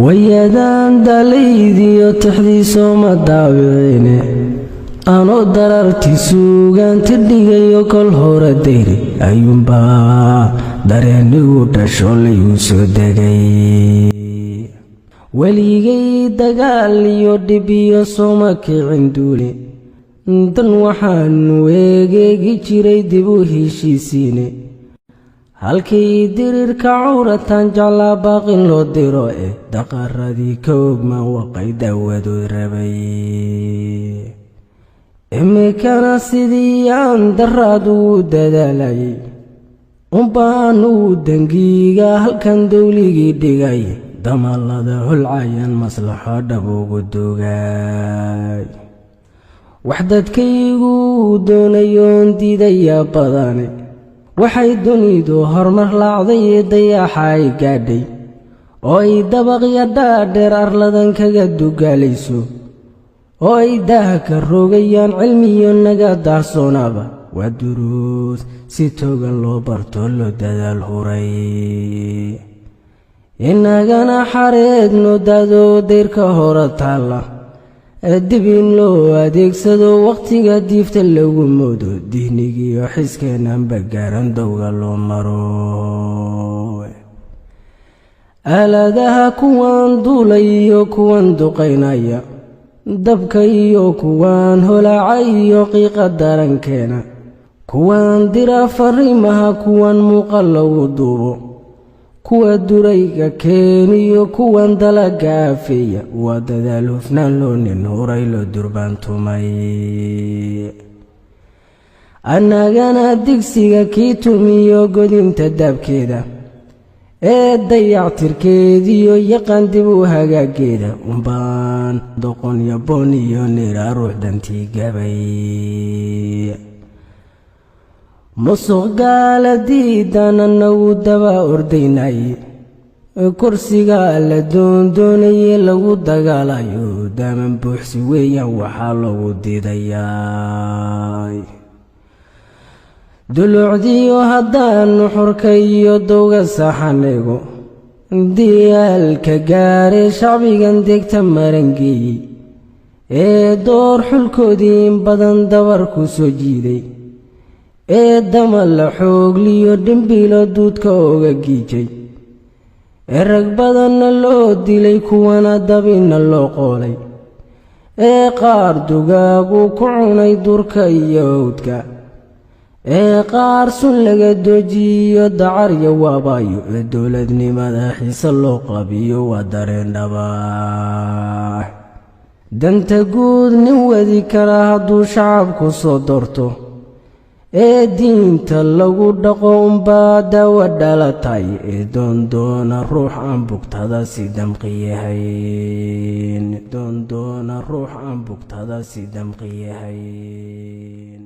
ويدان دليدي تحديثو مداويني أنا دررتي سوغان تدقيو كل هورا ديري أيوم با داريني وطشولي وسودقي وليغي دقاليو دبيو سوماكي عندولي دن وحان ويغي جيري دبو هيشيسيني halkii dirirka cawratan jeclaa baaqin loo diro daqaradii koogma waqay dawadu rabay imikana sidii aan daraadu dadaalayay unbaanu dangiiga halkan dawligii dhigay damalada hulcayan maslaxo dhab ugu dugay wax dadkaygu doonayoon diidaya badane waxay dunidu hormar laacday dayaxay gaadhay oo ay dabaqya dhaadheer arladan kaga dugaalayso oo ay daahka rogayaan cilmiyo naga daarsoonaba waa duruus si togan loo barto loo dadaal huray inagana xareedno dado deyrka hore taalla dib in loo adeegsado waqtiga diifta lagu moodo diinigiiyo xiskeenanba gaaran dowga loo maro aaladaha kuwan duulay iyo kuwan duqaynaya dabka iyo kuwan holaacay iyo qiiqa darankeena kuwan dira fariimaha kuwan muuqal lagu duubo kuwa durayga keeniyo kuwan dalaga afeeya waa dadaal hufnaan loo nin horay loo durbaantumay annagana digsiga kii tumiyo godinta daabkeeda dayactirkeediyo yaqaan dib u hagaageeda unbaan doqon iyo boon iyo nira ruux dantii gabay musuq gaaladiidana nagu daba ordaynay kursiga la doondoonayay lagu dagaalayo daaman buuxsi weeyaan waxaa lagu diidayaa dulucdiyo haddaanu xurka iyo dowga saxanigo diyaalka gaare shacbigan degta marangeeyey door xulkoodii in badan dabar ku soo jiiday dama la xoogliyo dhimbiilo duudka oga giijay rag badanna loo dilay kuwana dabina loo qoolay qaar dugaagu ku cunay durka iyo hawdka qaar sun laga doojiyo dacarya waabayo dowladnimada xiise loo qabiyo waa dareen dhabaa danta guud nin wadi kara hadduu shacabku soo doorto diinta lagu dhaqo unbaa daawa dhalatay doondoona ruux aan bugtada si damqiyahayn